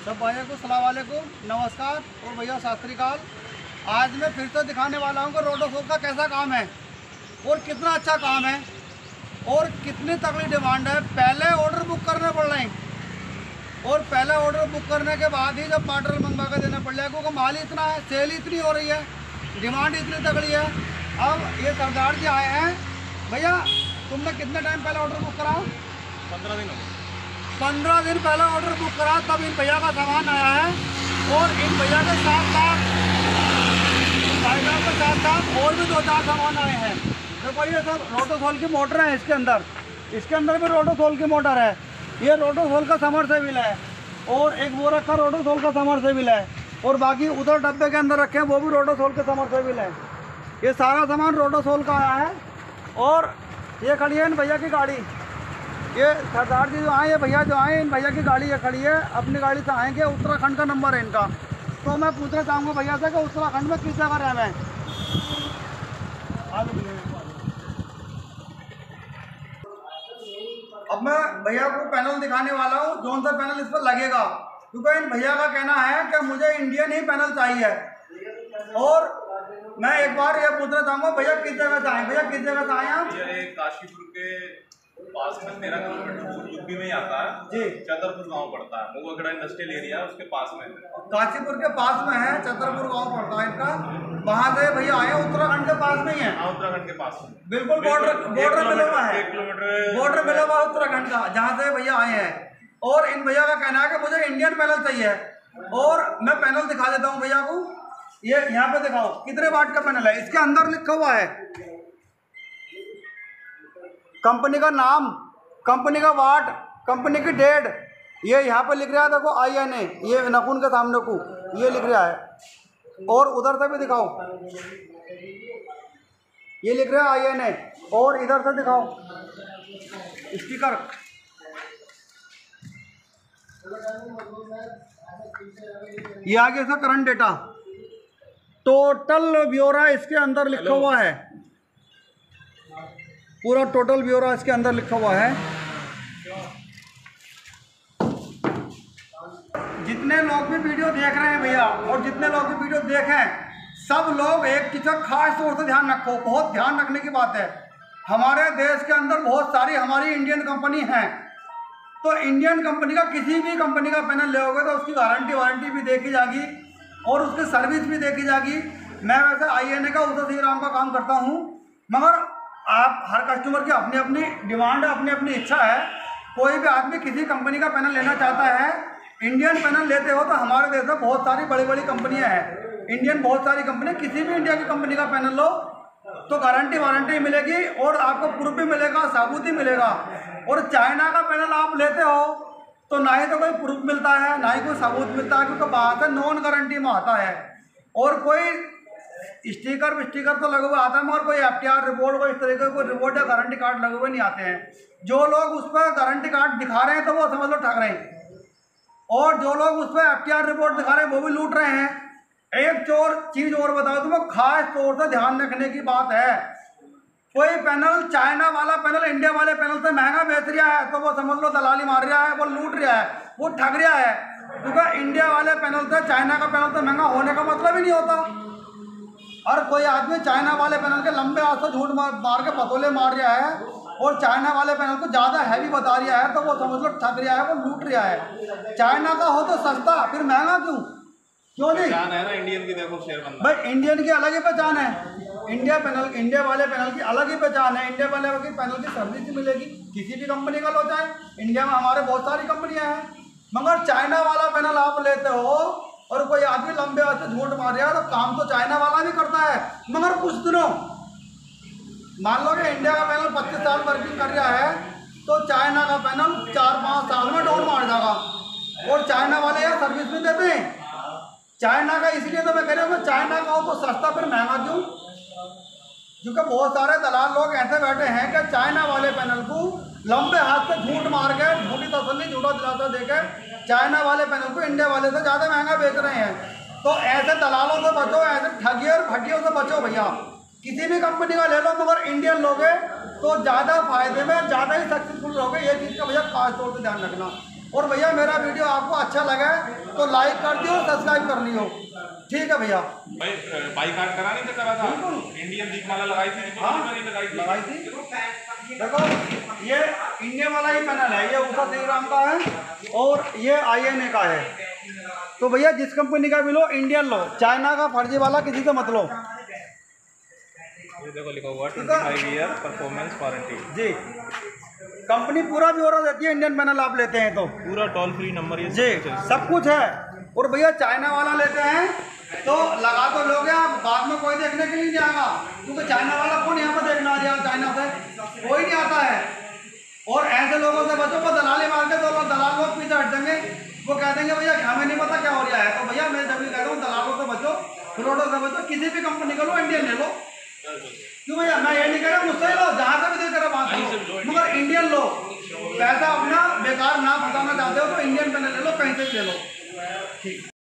सब भाइयों को सलाम वालेकुम, नमस्कार और भैया सत श्री अकाल। आज मैं फिर से दिखाने वाला हूँ कि रोटोसोल का कैसा काम है और कितना अच्छा काम है और कितनी तगड़ी डिमांड है। पहले ऑर्डर बुक करने पड़ रहे हैं और पहले ऑर्डर बुक करने के बाद ही जब मटेरियल मंगवा कर देना पड़ जाएगा, क्योंकि माल इतना है, सेल इतनी हो रही है, डिमांड इतनी तगड़ी है। अब ये सरदार जी आए हैं। भैया तुमने कितने टाइम पहले ऑर्डर बुक करा? 15 दिन हो गए। 15 दिन पहले ऑर्डर बुक करा, तब इन भैया का सामान आया है। और इन भैया के साथ साथ और भी 2-4 सामान आए हैं। देखो ये सब रोटोसोल की मोटर है। इसके अंदर भी रोटोसोल की मोटर है। ये रोटोसोल का समरसेबिल है और एक वो रखा रोटोसोल का समरसेबिल है और बाकी उधर डब्बे के अंदर रखे हैं वो भी रोटोसोल के समरसेबिल है। ये सारा सामान रोटोसोल का आया है। और ये खड़ी है इन भैया की गाड़ी। ये सरदार जी जो आए, ये भैया जो आए, इन भैया की गाड़ी ये खड़ी है। अपनी गाड़ी से आएंगे। उत्तराखंड का नंबर है इनका। तो मैं पूछना चाहूँगा भैया से कि उत्तराखंड में किस जगह रहना है। अब मैं भैया को पैनल दिखाने वाला हूँ, कौन सा पैनल इस पर लगेगा, क्योंकि इन भैया का कहना है कि मुझे इंडियन ही पैनल चाहिए। और मैं एक बार ये पूछना चाहूँगा भैया किस जगह से आए? भैया किस जगह से आए आप? ये काशीपुर के पास में 13 किलोमीटर दूर यूपी में ही आता है जी। चतरपुर गांव पड़ता है, मुगलगढ़ इंडस्ट्रियल एरिया उसके पास में। काशीपुर के पास में है, चतरपुर गांव पड़ता है इनका। वहाँ से भैया आए, उत्तराखंड के पास में ही है। हाँ, उत्तराखंड के पास में बिल्कुल बॉर्डर मिला हुआ है। 1 किलोमीटर बॉर्डर मिला हुआ है उत्तराखंड का, जहाँ से भैया आए हैं। और इन भैया का कहना है कि मुझे इंडियन पैनल चाहिए। और मैं पैनल दिखा देता हूँ भैया को। ये यहाँ पे दिखाओ कितने वाट का पैनल है। इसके अंदर लिखा हुआ है कंपनी का नाम, कंपनी का वाट, कंपनी की डेट। ये यहाँ पे लिख रहा है, देखो INA, ये नखून के सामने को ये लिख रहा है। और उधर से भी दिखाओ, ये लिख रहा है INA। और इधर से दिखाओ स्टिकर। ये आगे से करंट डेटा, टोटल ब्यौरा इसके अंदर लिखा हुआ है। पूरा टोटल ब्यौरा इसके अंदर लिखा हुआ है। जितने लोग भी वीडियो देख रहे हैं भैया और जितने लोग भी वीडियो देखें, सब लोग एक चीज़ का खास तौर से ध्यान रखो। बहुत ध्यान रखने की बात है। हमारे देश के अंदर बहुत सारी हमारी इंडियन कंपनी हैं। तो इंडियन कंपनी का किसी भी कंपनी का पैनल लेओगे तो उसकी वारंटी भी देखी जाएगी और उसकी सर्विस भी देखी जाएगी। मैं वैसे INA का उषा श्रीराम का काम करता हूँ, मगर आप हर कस्टमर की अपनी अपनी डिमांड है, अपनी अपनी इच्छा है। कोई भी आदमी किसी कंपनी का पैनल लेना चाहता है, इंडियन पैनल लेते हो तो हमारे देश में बहुत सारी बड़ी बड़ी कंपनियां हैं। इंडियन बहुत सारी कंपनी, किसी भी इंडिया की कंपनी का पैनल लो तो वारंटी मिलेगी और आपको प्रूफ भी मिलेगा, साबूत ही मिलेगा। और चाइना का पैनल आप लेते हो तो ना ही तो कोई प्रूफ मिलता है, ना ही कोई सबूत मिलता है, क्योंकि बात है नॉन गारंटी में आता है। और कोई स्टिकर तो लगे हुए आता है, मगर कोई FTR रिपोर्ट, कोई इस तरीके का कोई रिपोर्ट या गारंटी कार्ड लगे हुए नहीं आते हैं। जो लोग उस पर गारंटी कार्ड दिखा रहे हैं तो वो समझ लो ठग रहे हैं, और जो लोग उस पर FTR रिपोर्ट दिखा रहे हैं वो भी लूट रहे हैं। एक चीज और बताओ तुम्हें, खास तौर से ध्यान रखने की बात है। कोई पैनल चाइना वाला पैनल इंडिया वाले पैनल से महंगा बेच रहा है तो वो समझ लो दलाली मार रहा है, वो लूट रहा है, वो ठग रहा है। क्योंकि इंडिया वाले पैनल से चाइना का पैनल से महंगा होने का मतलब ही नहीं होता। और कोई आदमी चाइना वाले पैनल के लंबे हाथ से झूठ मार के पतोले मार रहा है और चाइना वाले पैनल को ज़्यादा हैवी बता रहा है तो वो समझ लो ठग रहा है, वो लूट रहा है। चाइना का हो तो सस्ता, फिर महंगा क्यों नहीं? पहचान है ना इंडियन की, देखो शेयर बंदा भाई इंडियन की अलग ही पहचान है। इंडिया वाले पैनल की अलग ही पहचान है। इंडिया वाले की पैनल की सर्विस भी मिलेगी, किसी भी कंपनी का लो चाहे। इंडिया में हमारे बहुत सारी कंपनियां हैं, मगर चाइना वाला पैनल आप लेते हो और कोई आदमी लंबे हाथ से झूठ मार रहा है तो काम तो चाइना वाला भी करता है। मगर कुछ दिनों, मान लो कि इंडिया का पैनल 25 साल वर्किंग कर रहा है तो चाइना का पैनल 4-5 साल में डाउन मार जाएगा। और चाइना वाले यार सर्विस भी देते हैं। चाइना का इसलिए तो मैं कह रहा हूँ चाइना का हो तो सस्ता, फिर महंगा क्यों? क्योंकि बहुत सारे दलाल लोग ऐसे बैठे हैं कि चाइना वाले पैनल को लंबे हाथ से झूठ मार के, झूठी तसल्ली, झूठा दिलासा देके चाइना वाले पैनल को इंडिया वाले से ज़्यादा महंगा बेच रहे हैं। तो ऐसे दलालों से बचो, ऐसे ठगी और भटियों से बचो भैया। किसी भी कंपनी का ले लो, मगर इंडियन लोगे तो ज़्यादा फायदे में, ज़्यादा ही सक्सेसफुल रहोगे। ये चीज़ का भैया खास तौर से ध्यान रखना। और भैया मेरा वीडियो आपको अच्छा लगा तो लाइक कर दियो, सब्सक्राइब कर लियो। ठीक है भैया। भाई बाईकाट करा नहीं करा था, इंडियन दीपमाला लगाई थी, लगाई थी। देखो ये इंडियन वाला ही पैनल है, ये उषा श्रीराम का है और ये INA का है। तो भैया जिस कंपनी का भी लो इंडियन लो, चाइना का फर्जी वाला किसी से मत लो। ये देखो लिखा हुआ 25 ईयर परफॉर्मेंस वारंटी जी। कंपनी पूरा ब्यौरा देती है, इंडियन पैनल आप लेते हैं तो पूरा टोल फ्री नंबर ये जी सब कुछ है। और भैया चाइना वाला लेते हैं तो लगा तो लोगे आप, बाद में कोई देखने के लिए नहीं आएगा, क्योंकि चाइना वाला कौन यहाँ पर देखना आ जाएगा, चाइना से कोई नहीं आता है। और ऐसे लोगों से बचो वो दलाली मार के, तो दलाल लोग पीछे हट जाएंगे, वो कह देंगे भैया हमें नहीं पता क्या हो रहा है। तो भैया मैं जब भी कहता हूँ दलालों से बचो, फ्रॉडों से बचो, किसी भी कंपनी का लो, इंडियन ले लो। क्यों भैया मैं ये नहीं कह रहा मुझसे लो, जहाँ से भी दे कर वहाँ से लो, मगर इंडियन लो। पैसा अपना बेकार ना फंसाना चाहते हो तो इंडियन पैनल ले लो, कहीं से भी ले लो। ठीक।